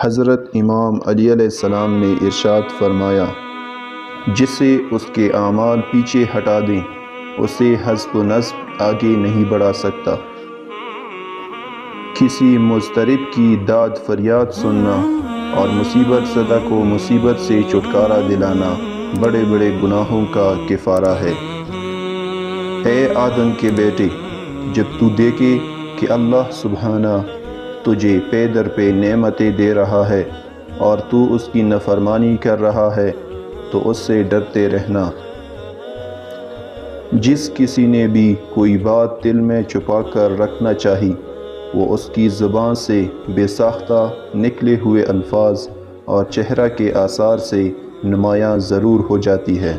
حضرت امام علی علیہ السلام نے ارشاد فرمایا، جسے اس کے اعمال پیچھے ہٹا دیں اسے حسب و نسب آگے نہیں بڑھا سکتا۔ کسی مضطرب کی داد فریاد سننا اور مصیبت زدہ کو مصیبت سے چھٹکارا دلانا بڑے بڑے گناہوں کا کفارہ ہے۔ اے آدم کے بیٹے، جب تو دیکھے کہ اللہ سبحانہ تجھے پے در پے نعمتیں دے رہا ہے اور تو اس کی نافرمانی کر رہا ہے تو اس سے ڈرتے رہنا۔ جس کسی نے بھی کوئی بات دل میں چھپا کر رکھنا چاہی، وہ اس کی زبان سے بے ساختہ نکلے ہوئے الفاظ اور چہرہ کے آثار سے نمایاں ضرور ہو جاتی ہے۔